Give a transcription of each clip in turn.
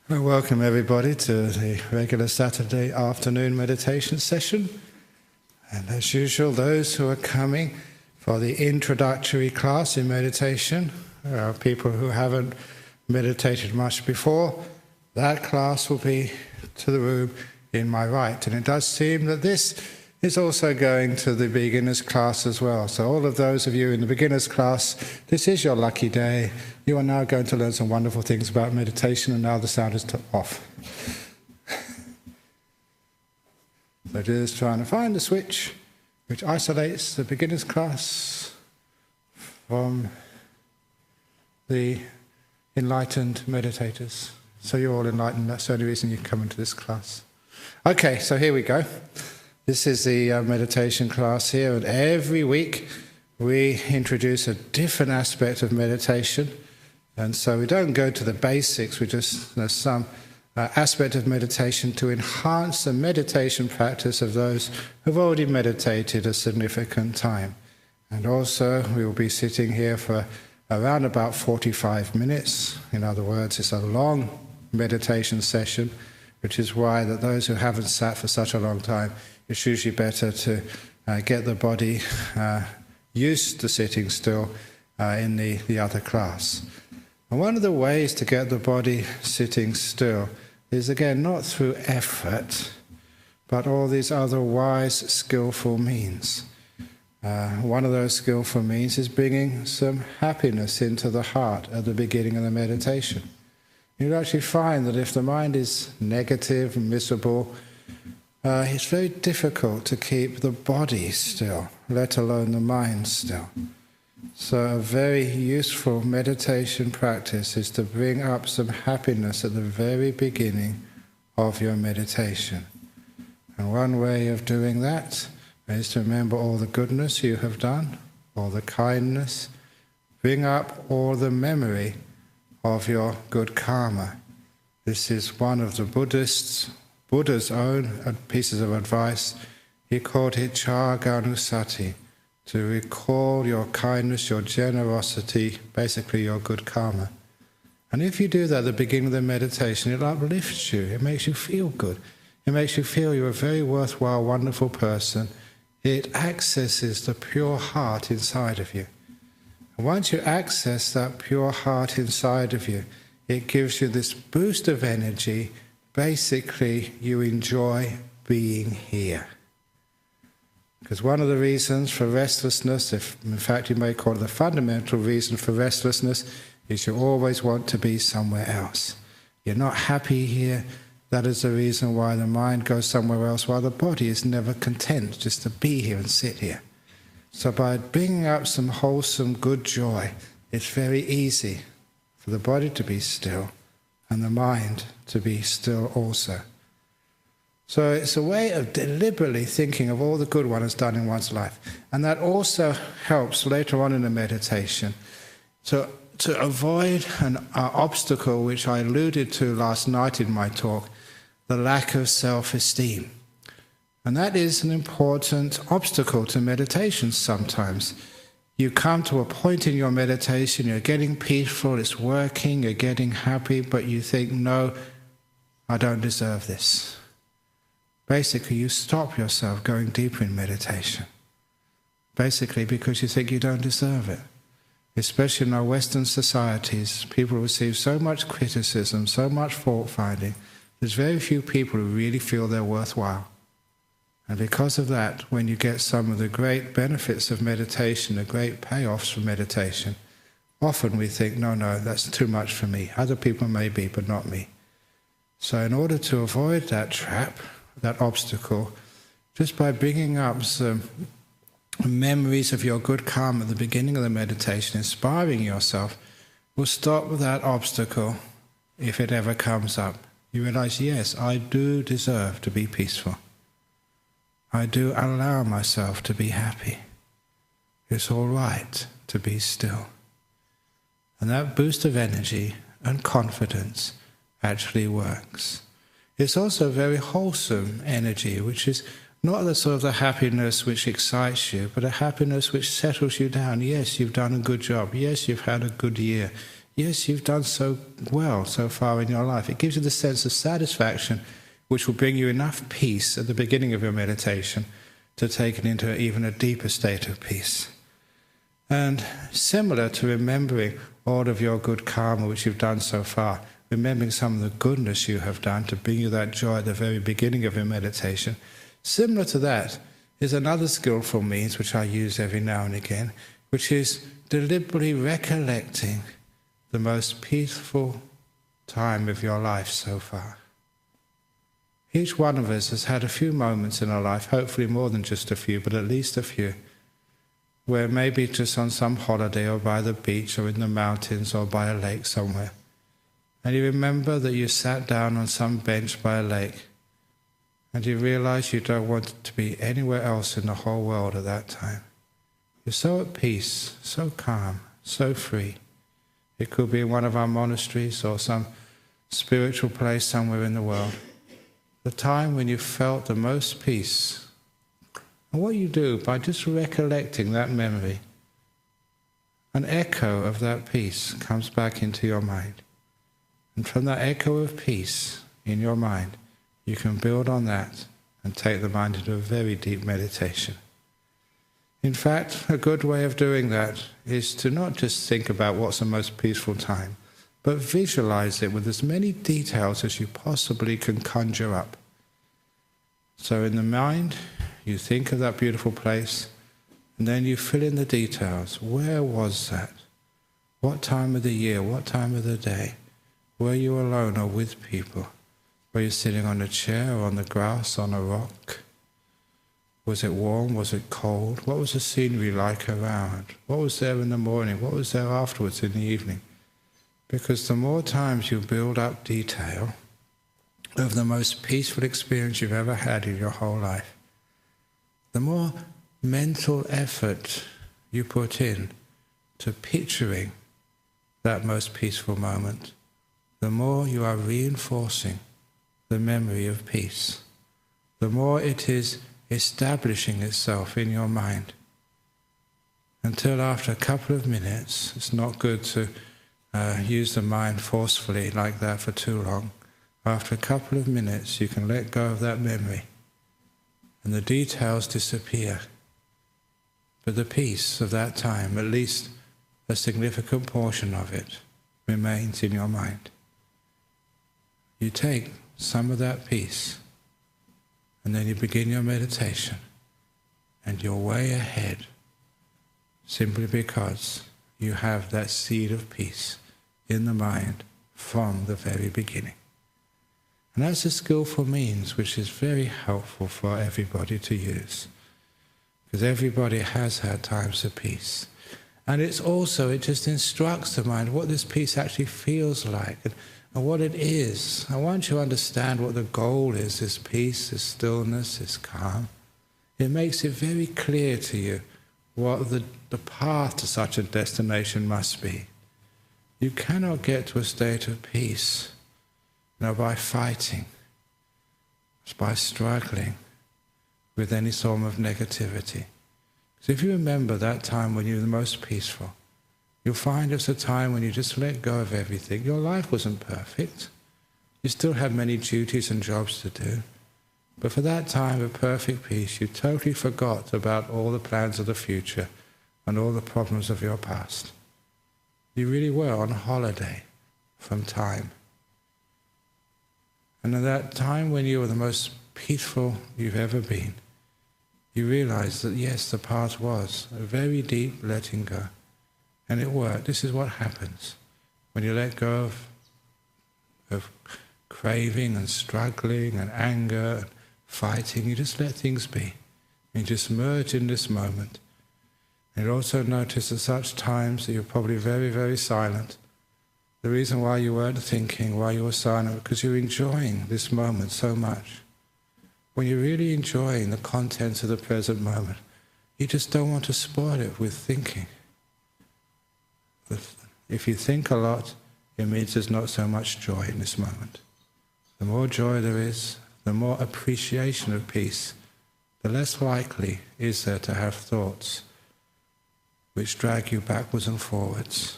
Well, welcome everybody to the regular Saturday afternoon meditation session. And as usual, those who are coming for the introductory class in meditation, people who haven't meditated much before, that class will be to the room in my right. And it does seem that this is also going to the beginners class as well. So all of those of you in the beginners class, this is your lucky day. You are now going to learn some wonderful things about meditation, and now the sound is off. So just trying to find the switch which isolates the beginners class from the enlightened meditators. So you're all enlightened, that's the only reason you come into this class. Okay, so here we go. This is the meditation class here, and every week we introduce a different aspect of meditation. And so we don't go to the basics, we just, there's some aspect of meditation to enhance the meditation practice of those who've already meditated a significant time. And also we will be sitting here for around about 45 minutes. In other words, it's a long meditation session, which is why that those who haven't sat for such a long time, it's usually better to get the body used to sitting still in the other class. And one of the ways to get the body sitting still is, again, not through effort, but all these other wise, skillful means. One of those skillful means is bringing some happiness into the heart at the beginning of the meditation. You'll actually find that if the mind is negative and miserable, it's very difficult to keep the body still, let alone the mind still. So a very useful meditation practice is to bring up some happiness at the very beginning of your meditation. And one way of doing that is to remember all the goodness you have done, all the kindness, bring up all the memory of your good karma. This is one of the Buddha's own pieces of advice. He called it Chaganusati, to recall your kindness, your generosity, basically your good karma. And if you do that at the beginning of the meditation, it uplifts you, it makes you feel good. It makes you feel you're a very worthwhile, wonderful person. It accesses the pure heart inside of you. And once you access that pure heart inside of you, it gives you this boost of energy. Basically, you enjoy being here. Because one of the reasons for restlessness, in fact you may call it the fundamental reason for restlessness, is you always want to be somewhere else. You're not happy here. That is the reason why the mind goes somewhere else, while the body is never content just to be here and sit here. So by bringing up some wholesome, good joy, it's very easy for the body to be still and the mind to be still also. So it's a way of deliberately thinking of all the good one has done in one's life. And that also helps later on in the meditation to avoid an obstacle which I alluded to last night in my talk, the lack of self-esteem. And that is an important obstacle to meditation sometimes. You come to a point in your meditation, you're getting peaceful, it's working, you're getting happy, but you think, no, I don't deserve this. Basically, you stop yourself going deeper in meditation. Basically, because you think you don't deserve it. Especially in our Western societies, people receive so much criticism, so much fault-finding. There's very few people who really feel they're worthwhile. And because of that, when you get some of the great benefits of meditation, the great payoffs from meditation, often we think, no, that's too much for me. Other people may be, but not me. So in order to avoid that trap, that obstacle, just by bringing up some memories of your good karma at the beginning of the meditation, inspiring yourself, will stop that obstacle if it ever comes up. You realize, yes, I do deserve to be peaceful. I do allow myself to be happy. It's all right to be still. And that boost of energy and confidence actually works. It's also very wholesome energy, which is not the sort of the happiness which excites you, but a happiness which settles you down. Yes, you've done a good job. Yes, you've had a good year. yes, you've done so well so far in your life. It gives you the sense of satisfaction which will bring you enough peace at the beginning of your meditation to take it into even a deeper state of peace. And similar to remembering all of your good karma which you've done so far, remembering some of the goodness you have done to bring you that joy at the very beginning of your meditation, similar to that is another skillful means which I use every now and again, which is deliberately recollecting the most peaceful time of your life so far. Each one of us has had a few moments in our life, hopefully more than just a few, but at least a few, where maybe just on some holiday or by the beach or in the mountains or by a lake somewhere, and you remember that you sat down on some bench by a lake and you realize you don't want to be anywhere else in the whole world at that time. You're so at peace, so calm, so free. It could be in one of our monasteries or some spiritual place somewhere in the world. The time when you felt the most peace. And what you do by just recollecting that memory, an echo of that peace comes back into your mind. And from that echo of peace in your mind, you can build on that and take the mind into a very deep meditation. In fact, a good way of doing that is to not just think about what's the most peaceful time, but visualize it with as many details as you possibly can conjure up. So in the mind, you think of that beautiful place, and then you fill in the details. Where was that? What time of the year? What time of the day? Were you alone or with people? Were you sitting on a chair or on the grass, on a rock? Was it warm? Was it cold? What was the scenery like around? What was there in the morning? What was there afterwards in the evening? Because the more times you build up detail of the most peaceful experience you've ever had in your whole life, the more mental effort you put in to picturing that most peaceful moment, the more you are reinforcing the memory of peace, the more it is establishing itself in your mind. Until after a couple of minutes, it's not good to use the mind forcefully like that for too long. After a couple of minutes, you can let go of that memory and the details disappear. But the peace of that time, at least a significant portion of it, remains in your mind. You take some of that peace and then you begin your meditation and you're way ahead simply because you have that seed of peace in the mind from the very beginning. And that's a skillful means which is very helpful for everybody to use, because everybody has had times of peace. And it's also, it just instructs the mind what this peace actually feels like and what it is. And once you understand what the goal is, this peace, this stillness, this calm, it makes it very clear to you what the path to such a destination must be. You cannot get to a state of peace by fighting, by struggling with any form of negativity. Because if you remember that time when you were the most peaceful, you'll find it's a time when you just let go of everything. Your life wasn't perfect. You still had many duties and jobs to do. But for that time of perfect peace, you totally forgot about all the plans of the future and all the problems of your past. You really were on holiday from time. And at that time when you were the most peaceful you've ever been, you realized that yes, the path was a very deep letting go. And it worked. This is what happens when you let go of craving and struggling and anger and fighting. You just let things be. You just merge in this moment. And you also notice at such times that you're probably very, very silent. The reason why you weren't thinking, why you were silent, because you're enjoying this moment so much. When you're really enjoying the contents of the present moment, you just don't want to spoil it with thinking. If you think a lot, it means there's not so much joy in this moment. The more joy there is, the more appreciation of peace, the less likely is there to have thoughts which drag you backwards and forwards.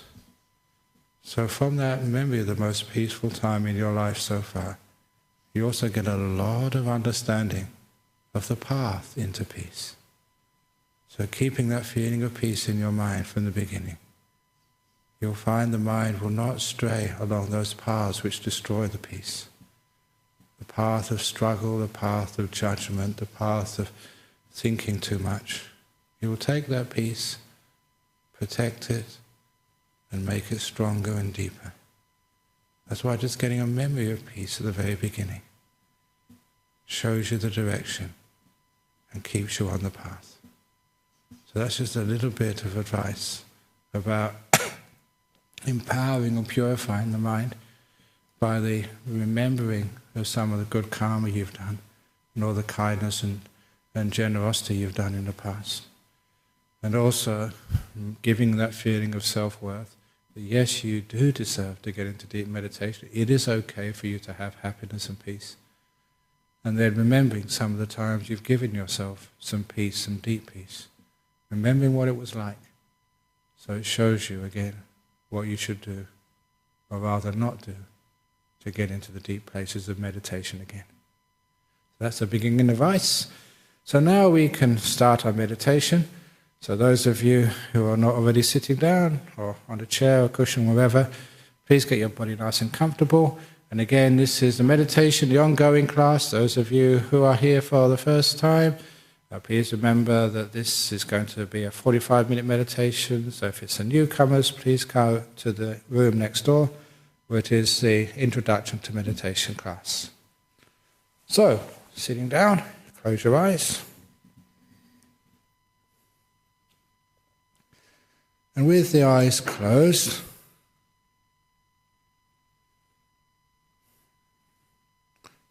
So from that memory of the most peaceful time in your life so far, you also get a lot of understanding of the path into peace. So keeping that feeling of peace in your mind from the beginning, you'll find the mind will not stray along those paths which destroy the peace. The path of struggle, the path of judgment, the path of thinking too much. You will take that peace, protect it, and make it stronger and deeper. That's why just getting a memory of peace at the very beginning shows you the direction and keeps you on the path. So that's just a little bit of advice about empowering or purifying the mind by the remembering of some of the good karma you've done and all the kindness and generosity you've done in the past. And also giving that feeling of self-worth that yes, you do deserve to get into deep meditation. It is okay for you to have happiness and peace. And then remembering some of the times you've given yourself some peace, some deep peace. Remembering what it was like. So it shows you again what you should do, or rather not do, to get into the deep places of meditation again. So that's the beginning advice. So now we can start our meditation. So those of you who are not already sitting down, or on a chair or cushion, wherever, please get your body nice and comfortable. And again, this is the meditation, the ongoing class. Those of you who are here for the first time, please remember that this is going to be a 45-minute meditation. So if it's a newcomers, please go to the room next door, where it is the Introduction to Meditation class. So, sitting down, close your eyes. And with the eyes closed,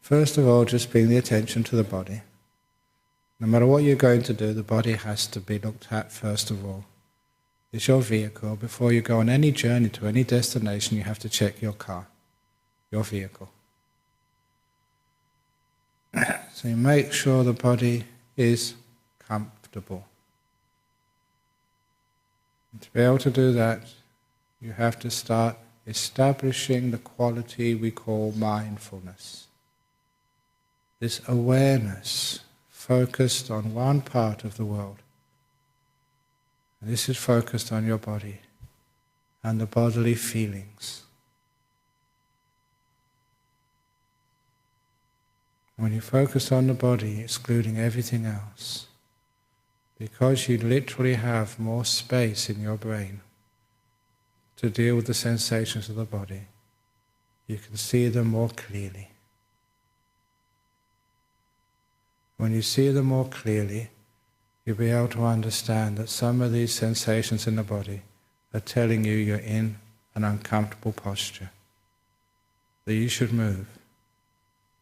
first of all, just bring the attention to the body. No matter what you're going to do, the body has to be looked at first of all. It's your vehicle. Before you go on any journey to any destination, you have to check your car, your vehicle. So you make sure the body is comfortable. And to be able to do that, you have to start establishing the quality we call mindfulness. This awareness focused on one part of the world. And this is focused on your body and the bodily feelings. When you focus on the body, excluding everything else, because you literally have more space in your brain to deal with the sensations of the body, you can see them more clearly. When you see them more clearly, you'll be able to understand that some of these sensations in the body are telling you you're in an uncomfortable posture, that you should move.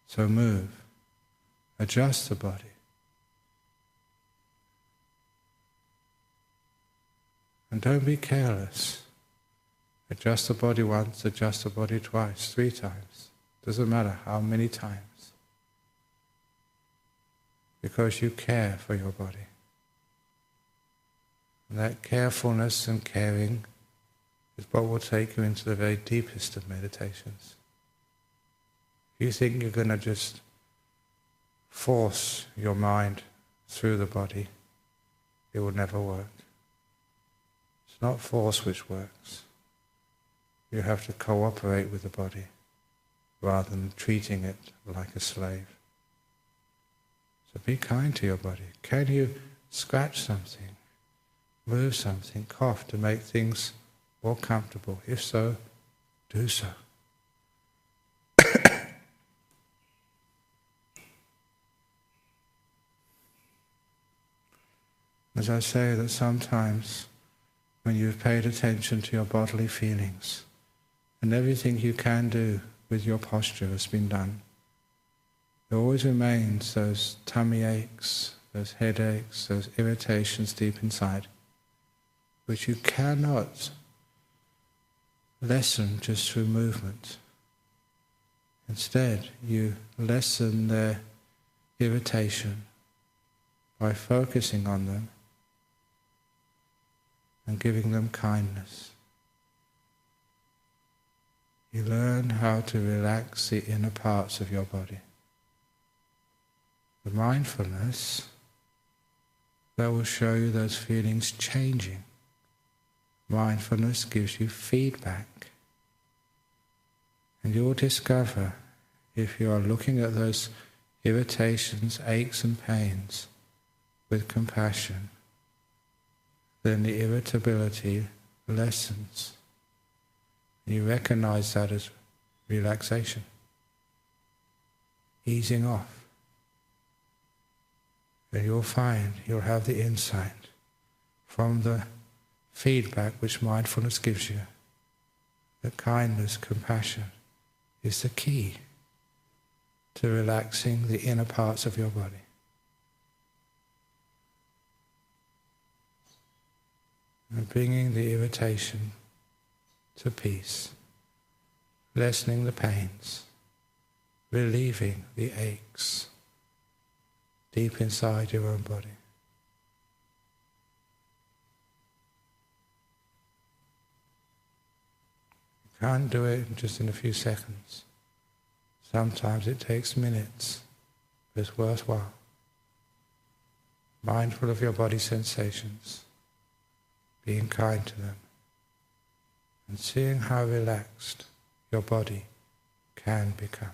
So move. Adjust the body. And don't be careless. Adjust the body once, adjust the body twice, 3 times. Doesn't matter how many times. Because you care for your body. And that carefulness and caring is what will take you into the very deepest of meditations. If you think you're going to just force your mind through the body, it will never work. It's not force which works. You have to cooperate with the body rather than treating it like a slave. So be kind to your body. Can you scratch something, move something, cough to make things more comfortable? If so, do so. As I say, that sometimes when you've paid attention to your bodily feelings and everything you can do with your posture has been done, there always remains those tummy aches, those headaches, those irritations deep inside, which you cannot lessen just through movement. Instead, you lessen their irritation by focusing on them and giving them kindness. You learn how to relax the inner parts of your body. The mindfulness that will show you those feelings changing. Mindfulness gives you feedback. And you'll discover, if you are looking at those irritations, aches and pains with compassion, then the irritability lessens. You recognize that as relaxation, easing off. And you'll find, you'll have the insight from the feedback which mindfulness gives you, that kindness, compassion is the key to relaxing the inner parts of your body. And bringing the irritation to peace, lessening the pains, relieving the aches deep inside your own body. You can't do it just in a few seconds. Sometimes it takes minutes, but it's worthwhile. Mindful of your body sensations, being kind to them, and seeing how relaxed your body can become.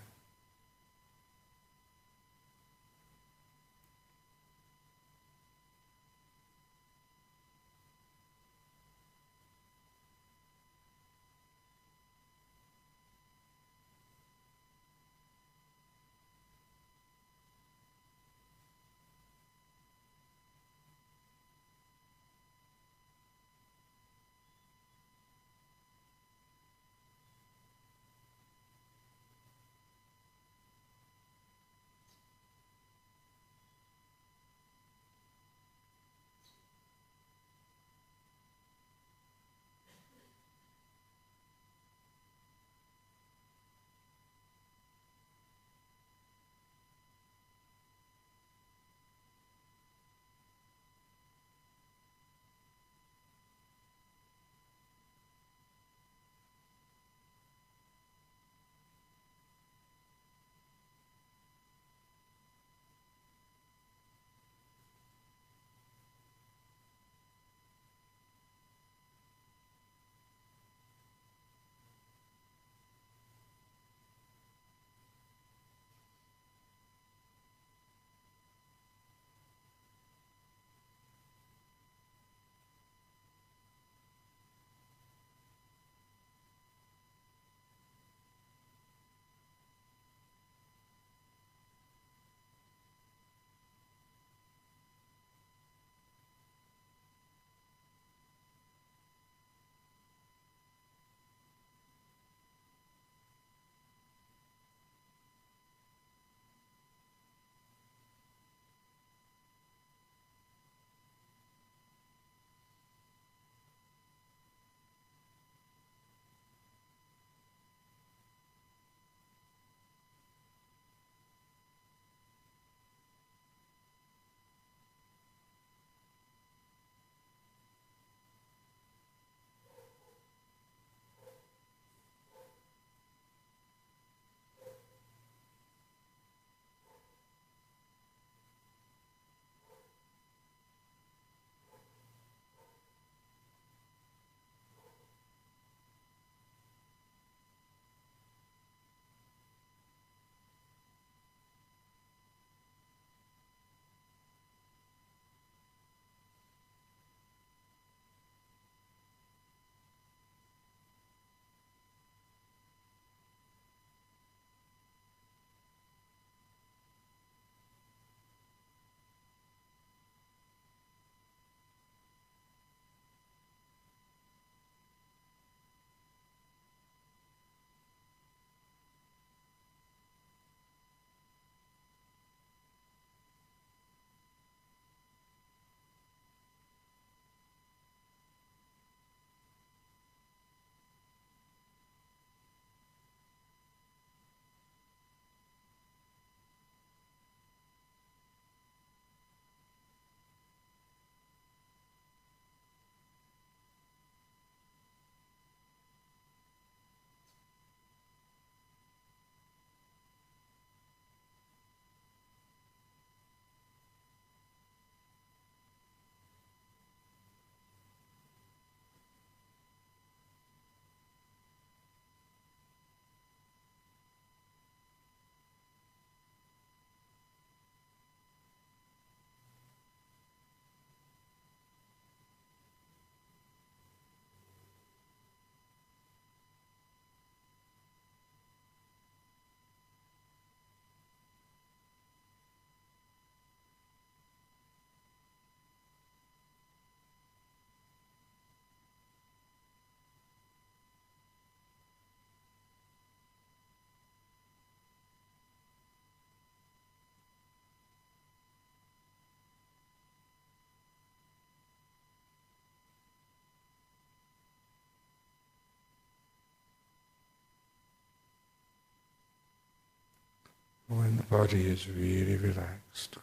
when the body is really relaxed.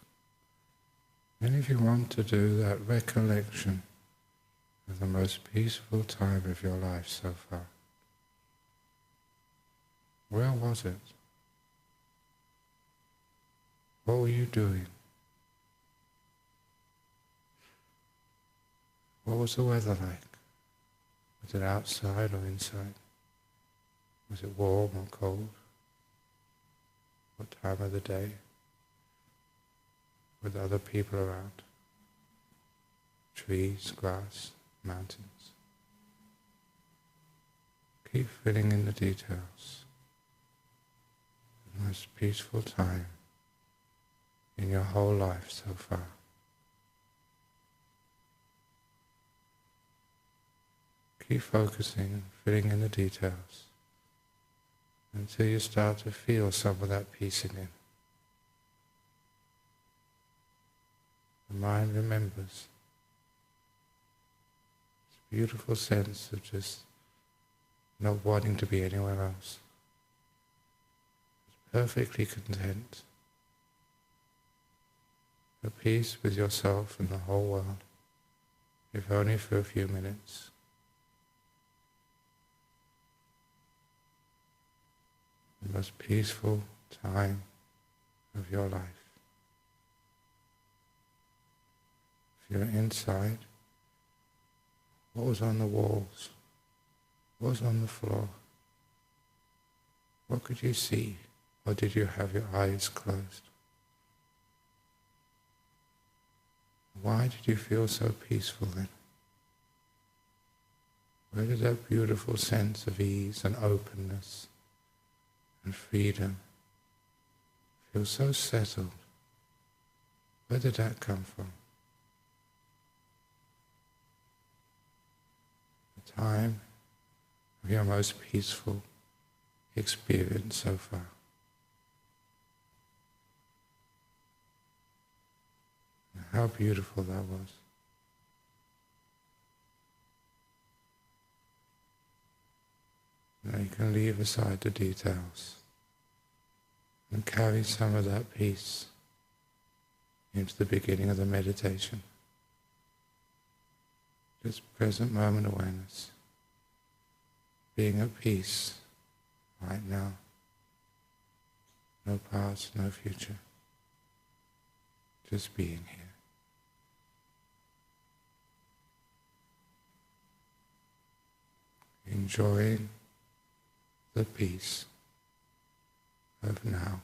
And if you want to do that recollection of the most peaceful time of your life so far, where was it? What were you doing? What was the weather like? Was it outside or inside? Was it warm or cold? What time of the day? With other people around? Trees, grass, mountains. Keep filling in the details. The most peaceful time in your whole life so far. Keep focusing, filling in the details until you start to feel some of that peace again. The mind remembers this beautiful sense of just not wanting to be anywhere else. It's perfectly content, at peace with yourself and the whole world, if only for a few minutes. The most peaceful time of your life. If you're inside, what was on the walls? What was on the floor? What could you see? Or did you have your eyes closed? Why did you feel so peaceful then? Where did that beautiful sense of ease and openness and freedom feel so settled? Where did that come from? The time of your most peaceful experience so far. And how beautiful that was. Now you can leave aside the details and carry some of that peace into the beginning of the meditation. Just present moment awareness, being at peace right now. No past, no future. Just being here. Enjoying the peace of now.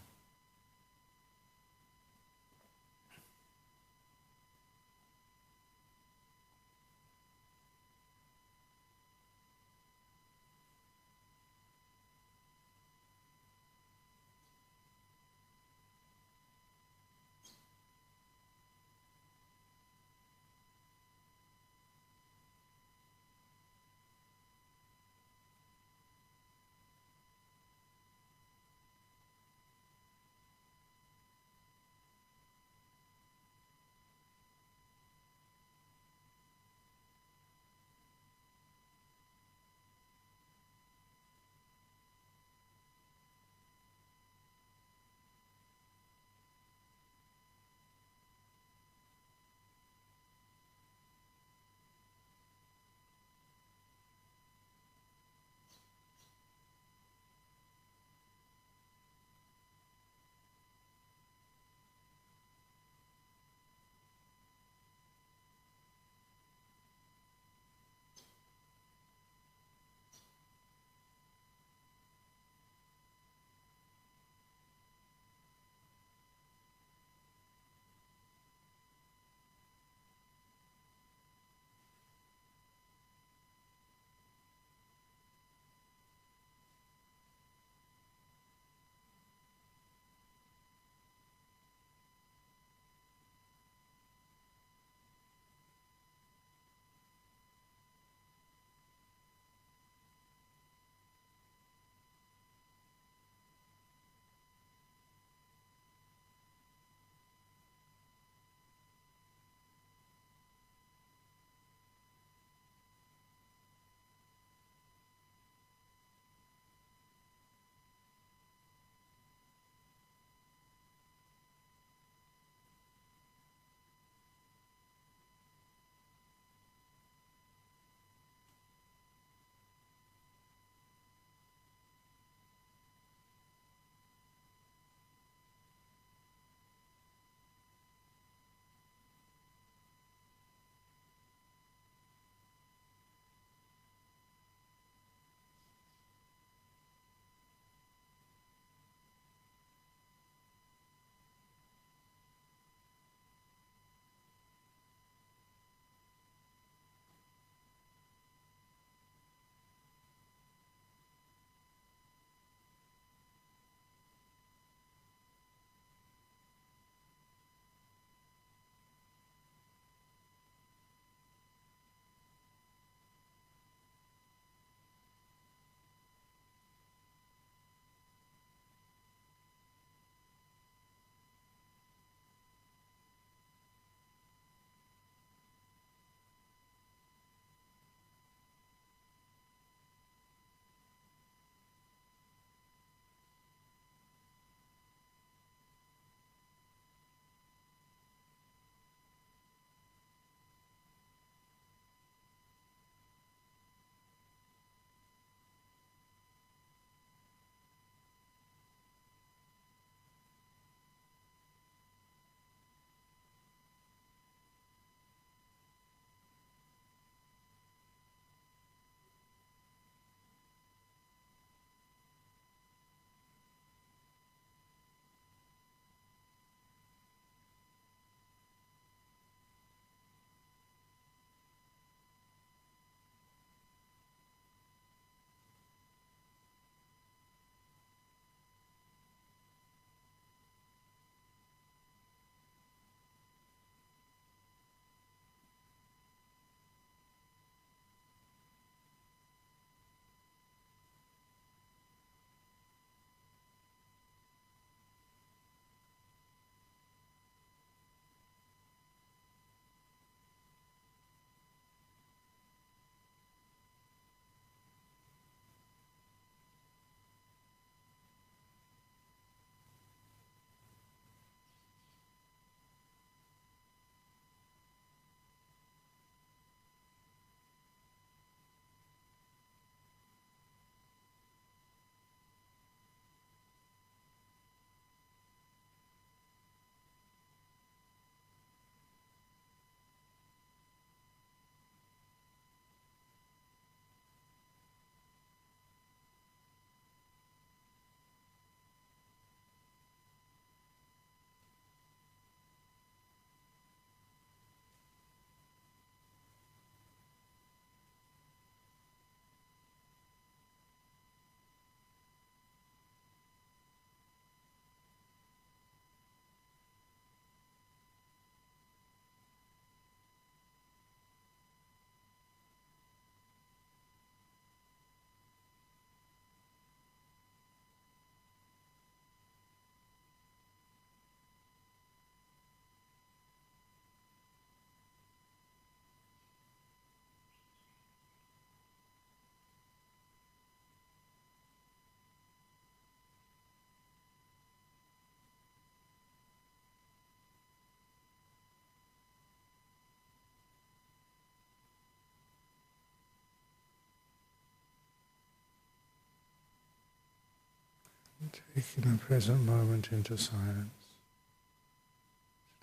Taking the present moment into silence.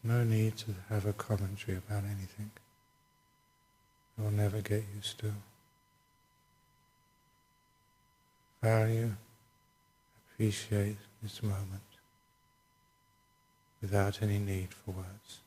No need to have a commentary about anything. It will never get you still. Value, appreciate this moment without any need for words.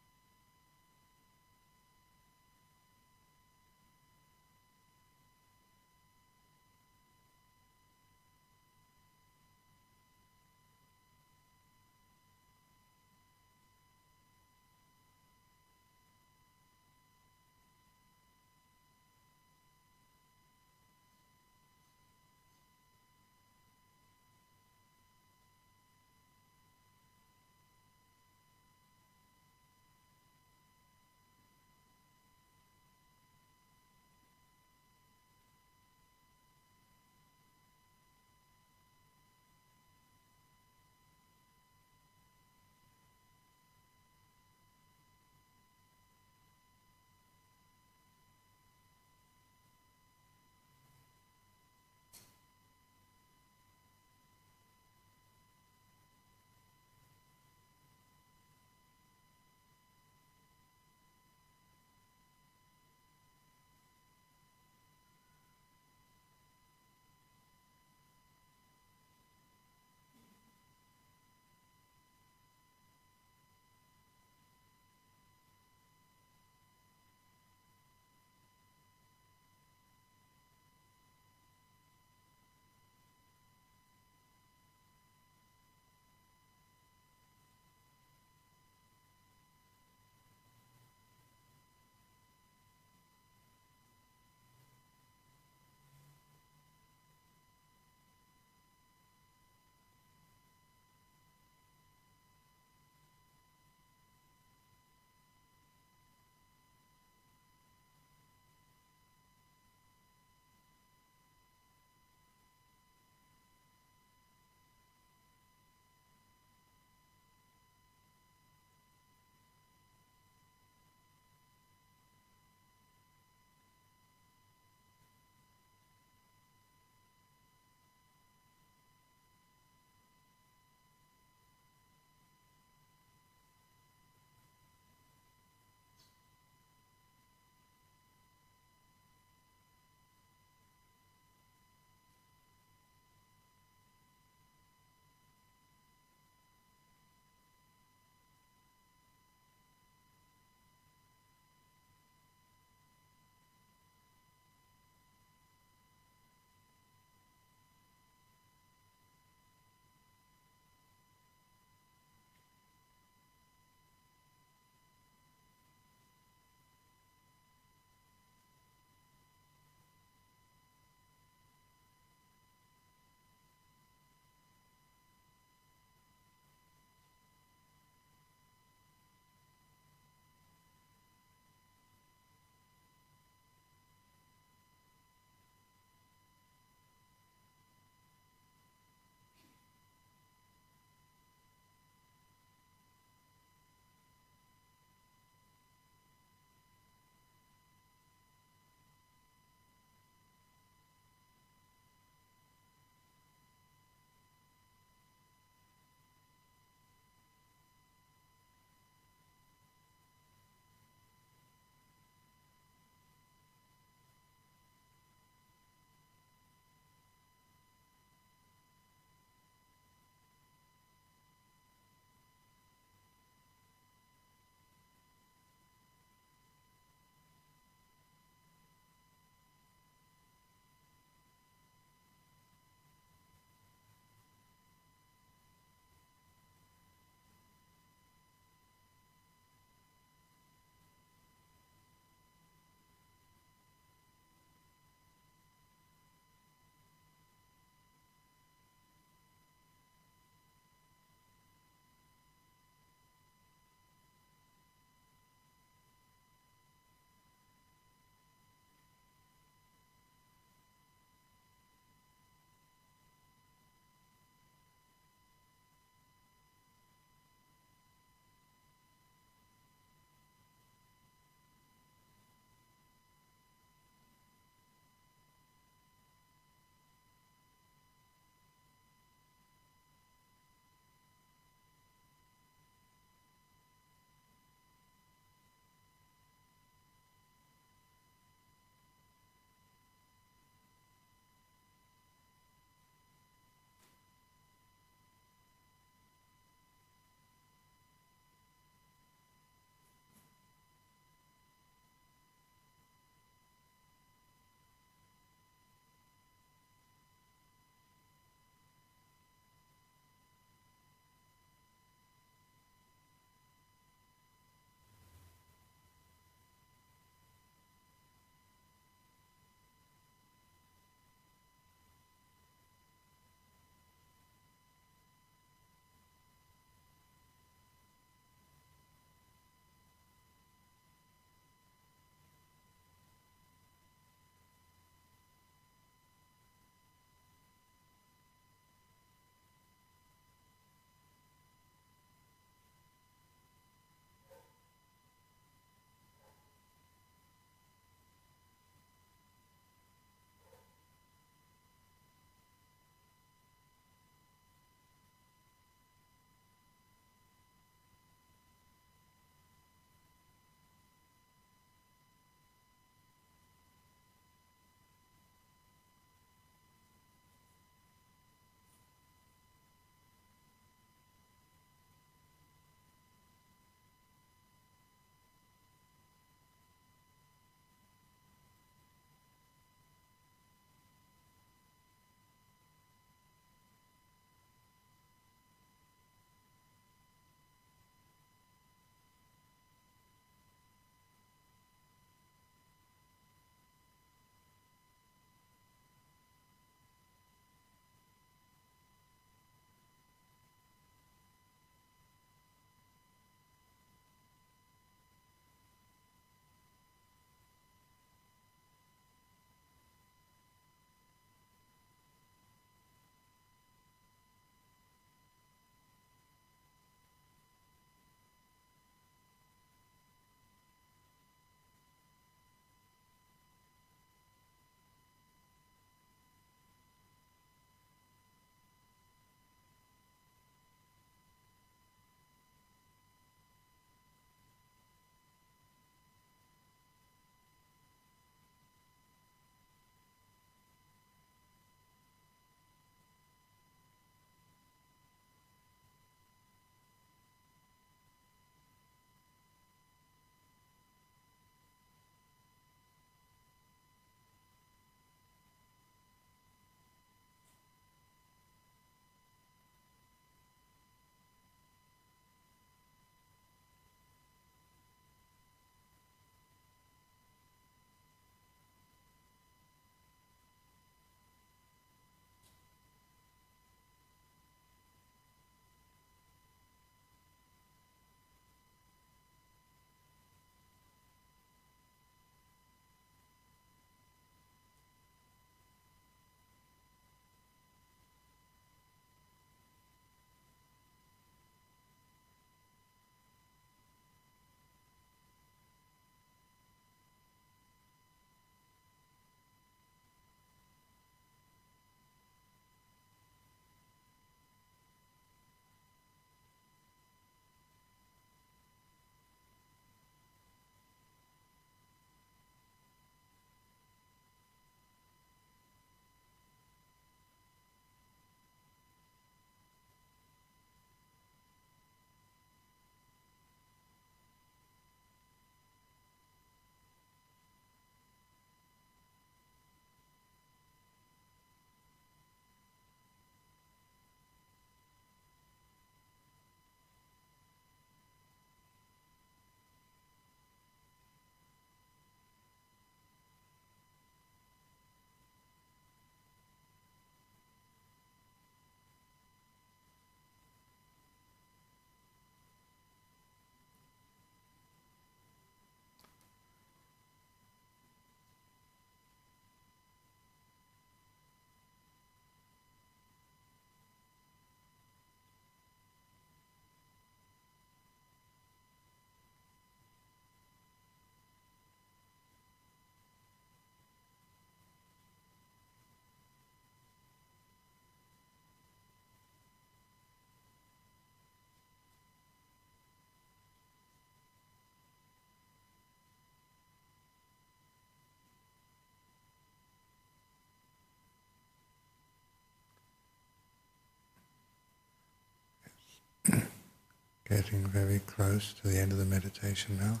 Getting very close to the end of the meditation now.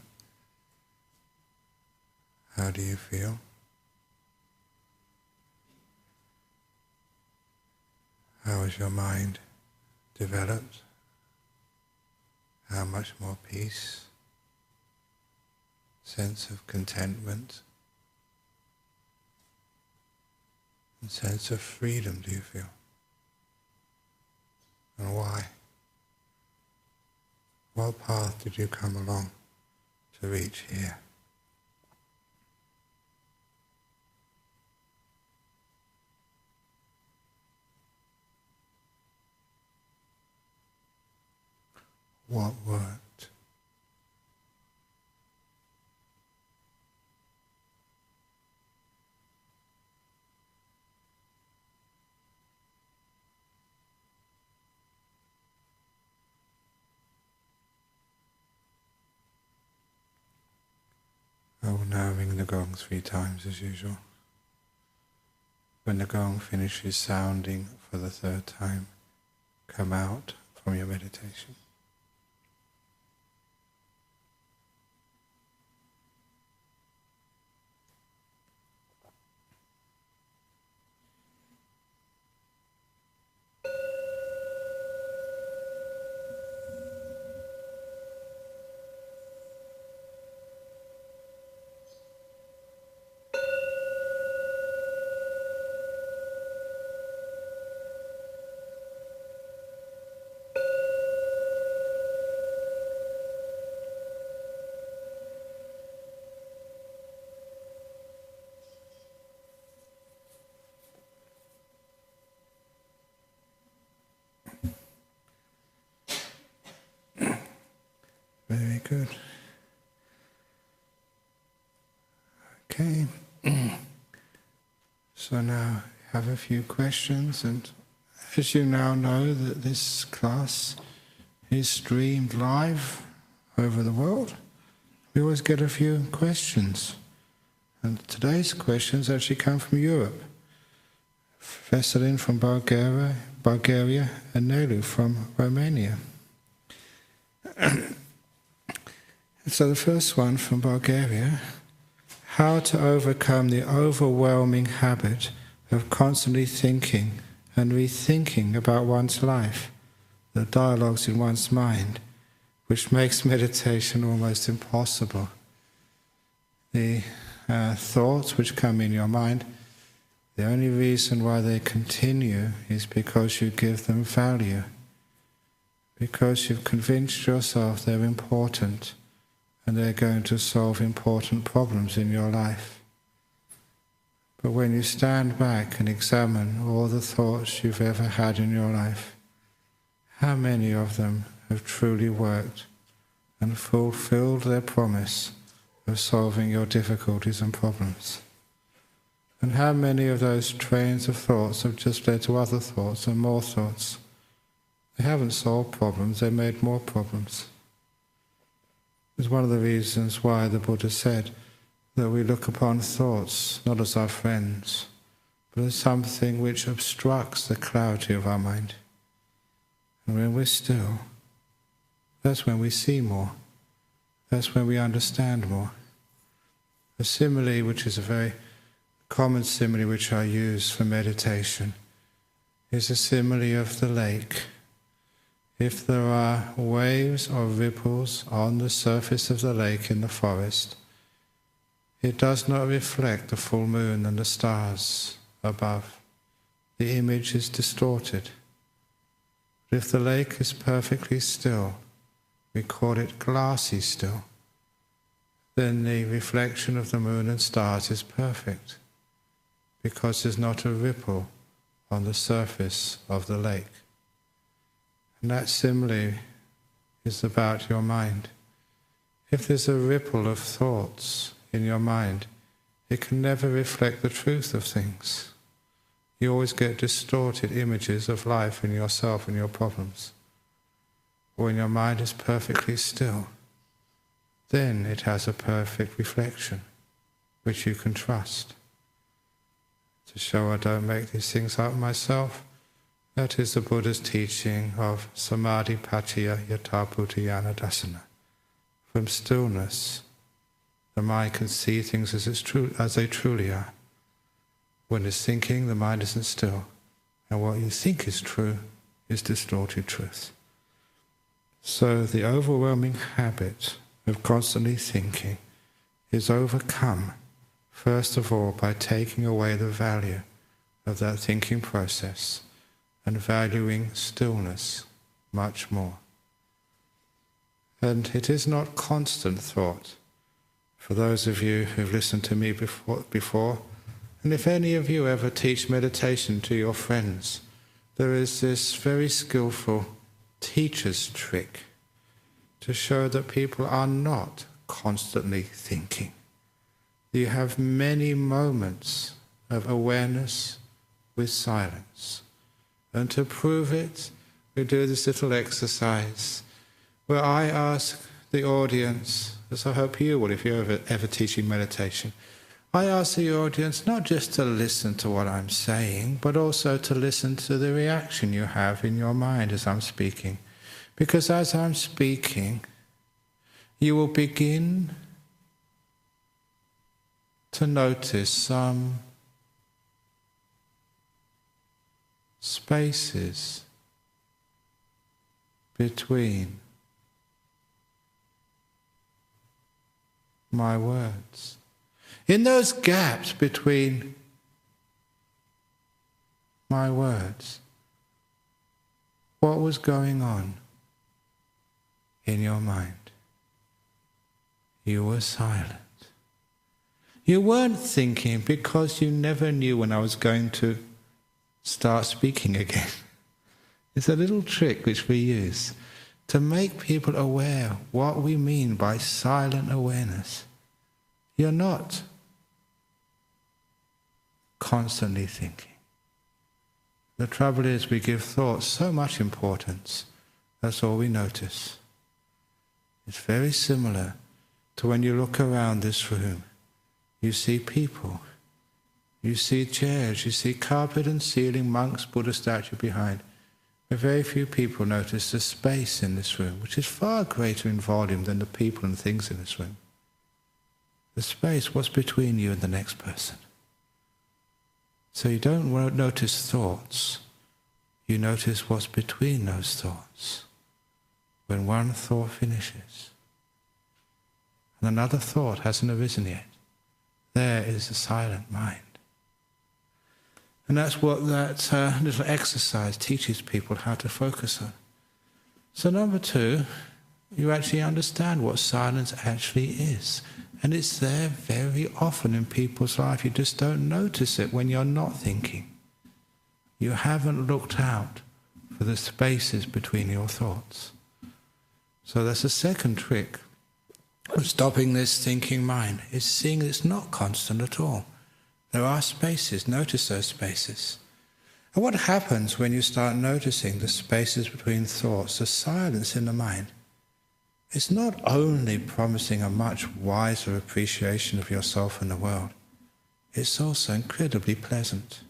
How do you feel? How has your mind developed? How much more peace, sense of contentment, and sense of freedom do you feel? And why? What path did you come along to reach here? What worked? I will now ring the gong 3 times as usual. When the gong finishes sounding for the 3rd time, come out from your meditation. Very good. Okay. So now I have a few questions, and as you now know that this class is streamed live over the world, we always get a few questions. And today's questions actually come from Europe. Veselin from Bulgaria, and Nelu from Romania. So the first one from Bulgaria: how to overcome the overwhelming habit of constantly thinking and rethinking about one's life, the dialogues in one's mind, which makes meditation almost impossible. The thoughts which come in your mind, the only reason why they continue is because you give them value, because you've convinced yourself they're important and they're going to solve important problems in your life. But when you stand back and examine all the thoughts you've ever had in your life, how many of them have truly worked and fulfilled their promise of solving your difficulties and problems? And how many of those trains of thoughts have just led to other thoughts and more thoughts? They haven't solved problems, they made more problems. It's one of the reasons why the Buddha said that we look upon thoughts not as our friends, but as something which obstructs the clarity of our mind. And when we're still, that's when we see more. That's when we understand more. A simile, which is a very common simile which I use for meditation, is a simile of the lake. If there are waves or ripples on the surface of the lake in the forest, it does not reflect the full moon and the stars above. The image is distorted. But if the lake is perfectly still, we call it glassy still, then the reflection of the moon and stars is perfect, because there's not a ripple on the surface of the lake. And that simile is about your mind. If there's a ripple of thoughts in your mind, it can never reflect the truth of things. You always get distorted images of life and yourself and your problems. When your mind is perfectly still, then it has a perfect reflection, which you can trust. To show I don't make these things up myself, That is the Buddha's teaching of samadhi paccaya yathabhutayana dasana. From stillness, the mind can see things as they truly are. When it's thinking, the mind isn't still. And what you think is true is distorted truth. So the overwhelming habit of constantly thinking is overcome, first of all, by taking away the value of that thinking process and valuing stillness much more. And it is not constant thought. For those of you who've listened to me before, and if any of you ever teach meditation to your friends, there is this very skillful teacher's trick to show that people are not constantly thinking. You have many moments of awareness with silence. And to prove it, we do this little exercise where I ask the audience, as I hope you will if you're ever teaching meditation, I ask the audience not just to listen to what I'm saying, but also to listen to the reaction you have in your mind as I'm speaking. Because as I'm speaking, you will begin to notice some spaces between my words. In those gaps between my words, what was going on in your mind? You were silent. You weren't thinking because you never knew when I was going to start speaking again. It's a little trick which we use to make people aware what we mean by silent awareness. You're not constantly thinking. The trouble is we give thoughts so much importance, that's all we notice. It's very similar to when you look around this room. You see people, you see chairs, you see carpet and ceiling, monks, Buddha statue behind. But very few people notice the space in this room, which is far greater in volume than the people and things in this room. The space, what's between you and the next person. So you don't notice thoughts, you notice what's between those thoughts. When one thought finishes, and another thought hasn't arisen yet, there is a silent mind. And that's what that little exercise teaches people how to focus on. So number two, you actually understand what silence actually is. And it's there very often in people's life. You just don't notice it when you're not thinking. You haven't looked out for the spaces between your thoughts. So that's the second trick of stopping this thinking mind, is seeing it's not constant at all. There are spaces, notice those spaces. And what happens when you start noticing the spaces between thoughts, the silence in the mind? It's not only promising a much wiser appreciation of yourself and the world, it's also incredibly pleasant.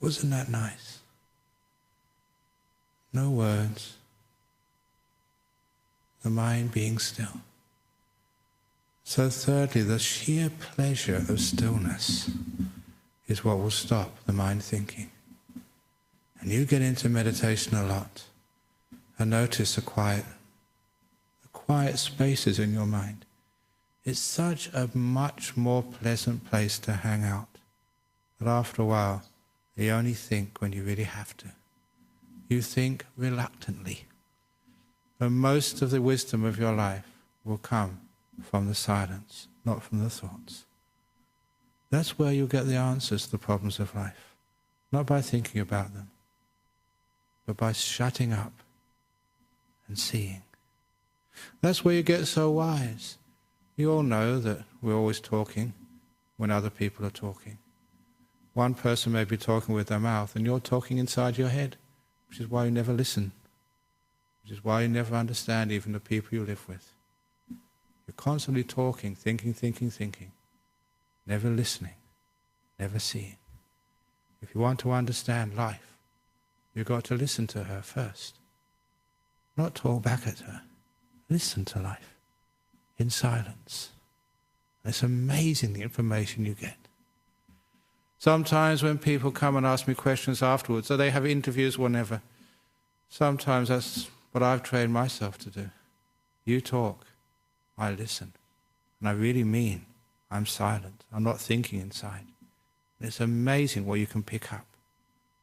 Wasn't that nice? No words, the mind being still. So thirdly, the sheer pleasure of stillness is what will stop the mind thinking. And you get into meditation a lot and notice the quiet spaces in your mind. It's such a much more pleasant place to hang out that after a while you only think when you really have to. You think reluctantly. And most of the wisdom of your life will come from the silence, not from the thoughts. That's where you'll get the answers to the problems of life. Not by thinking about them, but by shutting up and seeing. That's where you get so wise. You all know that we're always talking when other people are talking. One person may be talking with their mouth and you're talking inside your head, which is why you never listen, which is why you never understand even the people you live with. You're constantly talking, thinking, never listening, never seeing. If you want to understand life, you've got to listen to her first. Not talk back at her. Listen to life in silence. It's amazing the information you get. Sometimes when people come and ask me questions afterwards, or they have interviews, whenever, sometimes that's what I've trained myself to do. You talk, I listen. And I really mean I'm silent. I'm not thinking inside. It's amazing what you can pick up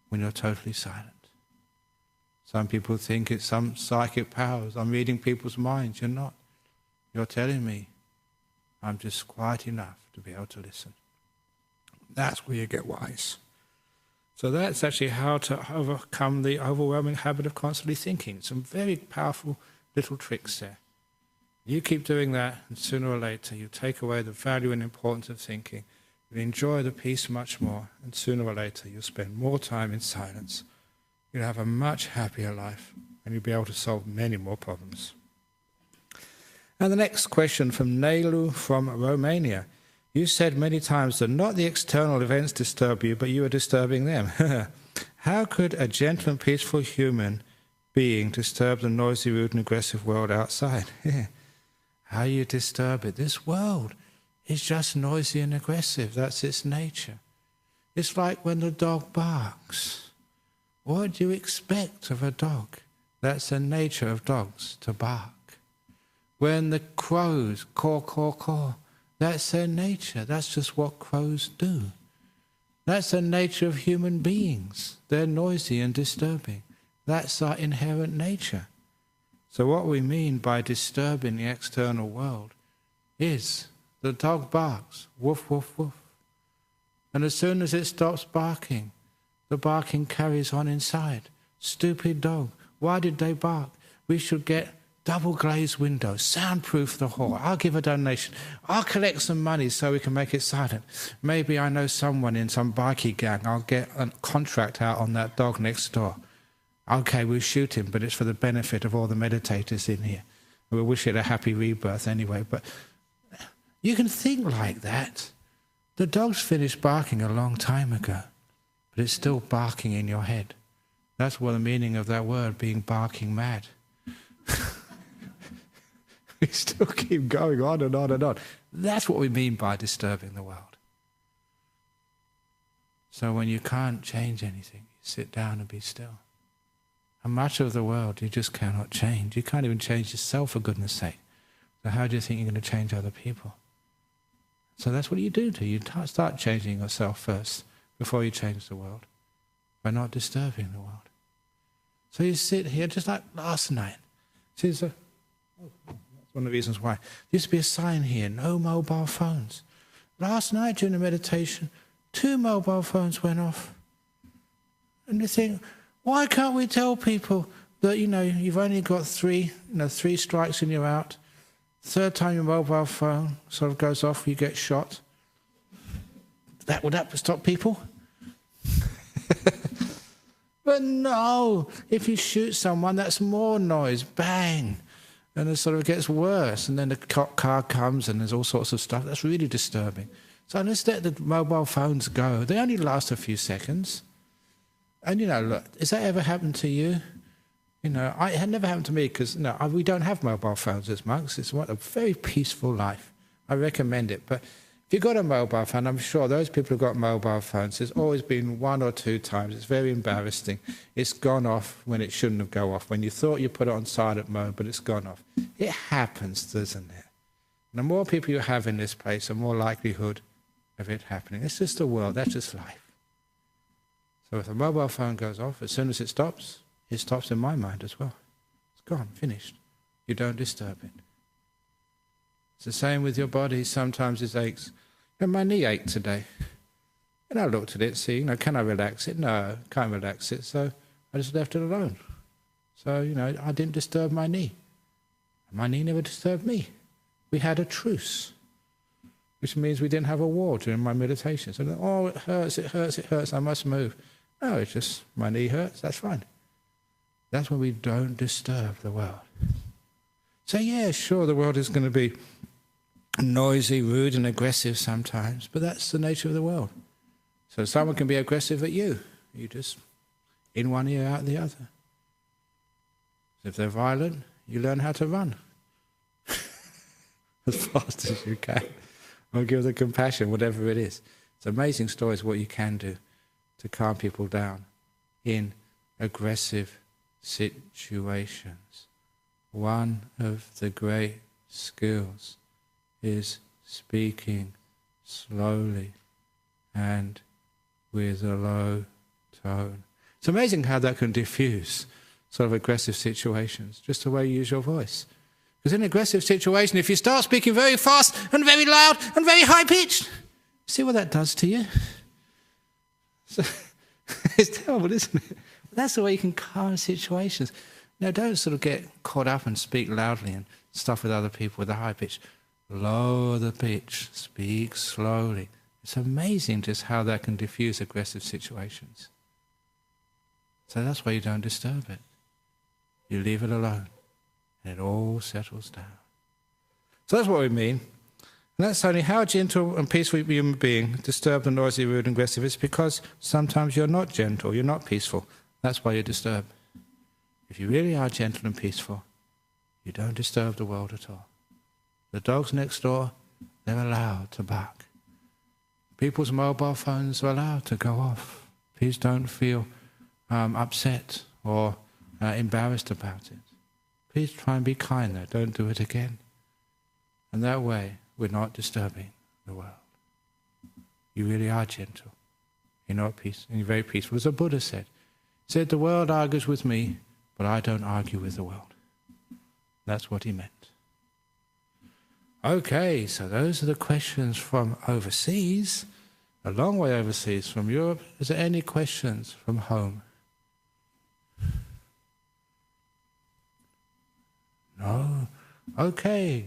when you're totally silent. Some people think it's some psychic powers. I'm reading people's minds. You're not. You're telling me I'm just quiet enough to be able to listen. That's where you get wise. So that's actually how to overcome the overwhelming habit of constantly thinking. Some very powerful little tricks there. You keep doing that, and sooner or later you take away the value and importance of thinking. You'll enjoy the peace much more, and sooner or later you'll spend more time in silence. You'll have a much happier life, and you'll be able to solve many more problems. And the next question from Nelu from Romania. You said many times that not the external events disturb you, but you are disturbing them. How could a gentle and peaceful human being disturb the noisy, rude and aggressive world outside? How you disturb it? This world is just noisy and aggressive. That's its nature. It's like when the dog barks. What do you expect of a dog? That's the nature of dogs, to bark. When the crows caw, caw, caw, that's their nature. That's just what crows do. That's the nature of human beings. They're noisy and disturbing. That's our inherent nature. So what we mean by disturbing the external world is the dog barks, woof, woof, woof. And as soon as it stops barking, the barking carries on inside. Stupid dog. Why did they bark? We should get double glazed windows, soundproof the hall. I'll give a donation. I'll collect some money so we can make it silent. Maybe I know someone in some bikie gang. I'll get a contract out on that dog next door. Okay, we'll shoot him, but it's for the benefit of all the meditators in here. We'll wish it a happy rebirth anyway. But you can think like that. The dog's finished barking a long time ago, but it's still barking in your head. That's what the meaning of that word, being barking mad. We still keep going on and on and on. That's what we mean by disturbing the world. So when you can't change anything, you sit down and be still. And much of the world you just cannot change. You can't even change yourself, for goodness sake. So how do you think you're going to change other people? So that's what you do. You start changing yourself first before you change the world, by not disturbing the world. So you sit here, just like last night. See, that's one of the reasons why. There used to be a sign here, no mobile phones. Last night during the meditation, 2 mobile phones went off. And you think, why can't we tell people that, you've only got 3 strikes and you're out. Third time your mobile phone sort of goes off, you get shot. Would that stop people? But no, if you shoot someone, that's more noise, bang. And it sort of gets worse. And then the cop car comes and there's all sorts of stuff. That's really disturbing. So let's let the mobile phones go. They only last a few seconds. And, look, has that ever happened to you? It had never happened to me because, we don't have mobile phones as monks. It's a very peaceful life. I recommend it. But if you've got a mobile phone, I'm sure those people who've got mobile phones, there's always been 1 or 2 times. It's very embarrassing. It's gone off when it shouldn't have gone off. When you thought you put it on silent mode, but it's gone off. It happens, doesn't it? And the more people you have in this place, the more likelihood of it happening. It's just the world. That's just life. So if the mobile phone goes off, as soon as it stops in my mind as well. It's gone, finished. You don't disturb it. It's the same with your body. Sometimes it aches. My knee ached today. And I looked at it, see, can I relax it? No, can't relax it. So I just left it alone. So, I didn't disturb my knee. My knee never disturbed me. We had a truce, which means we didn't have a war during my meditation. So, it hurts, I must move. No, it's just my knee hurts, that's fine. That's when we don't disturb the world. So yeah, sure, the world is going to be noisy, rude and aggressive sometimes, but that's the nature of the world. So someone can be aggressive at you. You just in one ear, out the other. If they're violent, you learn how to run as fast as you can, or give them compassion, whatever it is. It's amazing stories what you can do to calm people down in aggressive situations. One of the great skills is speaking slowly and with a low tone. It's amazing how that can diffuse sort of aggressive situations, just the way you use your voice. Because in an aggressive situation, if you start speaking very fast and very loud and very high-pitched, see what that does to you? So, it's terrible, isn't it? But that's the way you can calm situations. Now, don't sort of get caught up and speak loudly and stuff with other people with a high pitch. Lower the pitch, speak slowly. It's amazing just how that can diffuse aggressive situations. So that's why you don't disturb it. You leave it alone, and it all settles down. So that's what we mean. And that's only how gentle and peaceful a human being, disturbed and noisy, rude and aggressive, it's because sometimes you're not gentle, you're not peaceful. That's why you're disturbed. If you really are gentle and peaceful, you don't disturb the world at all. The dogs next door, they're allowed to bark. People's mobile phones are allowed to go off. Please don't feel upset or embarrassed about it. Please try and be kind though, don't do it again. And that way, we're not disturbing the world. You really are gentle. You're not peaceful, and you're very peaceful. As the Buddha said, he said, the world argues with me, but I don't argue with the world. That's what he meant. Okay, so those are the questions from overseas, a long way overseas from Europe. Is there any questions from home? No? Okay.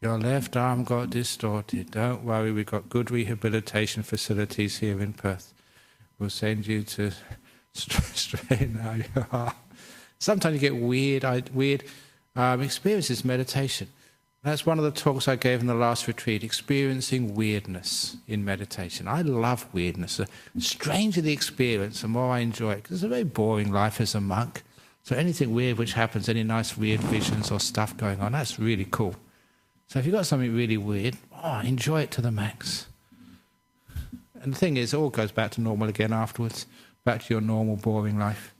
Your left arm got distorted. Don't worry, we've got good rehabilitation facilities here in Perth. We'll send you to straighten out your arm. Sometimes you get weird experiences, meditation. That's one of the talks I gave in the last retreat, experiencing weirdness in meditation. I love weirdness. The stranger the experience, the more I enjoy it. Because it's a very boring life as a monk. So anything weird which happens, any nice weird visions or stuff going on, that's really cool. So if you've got something really weird, enjoy it to the max. And the thing is, it all goes back to normal again afterwards, back to your normal, boring life.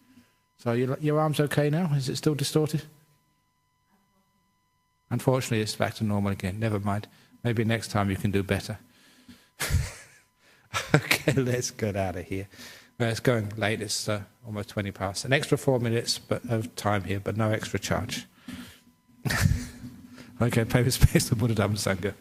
So your arm's okay now? Is it still distorted? Unfortunately, it's back to normal again. Never mind. Maybe next time you can do better. Okay, let's get out of here. Well, it's going late. It's almost 20 past. An extra 4 minutes of time here, but no extra charge. Okay, pay respects to Buddha, Dhamma, Sangha.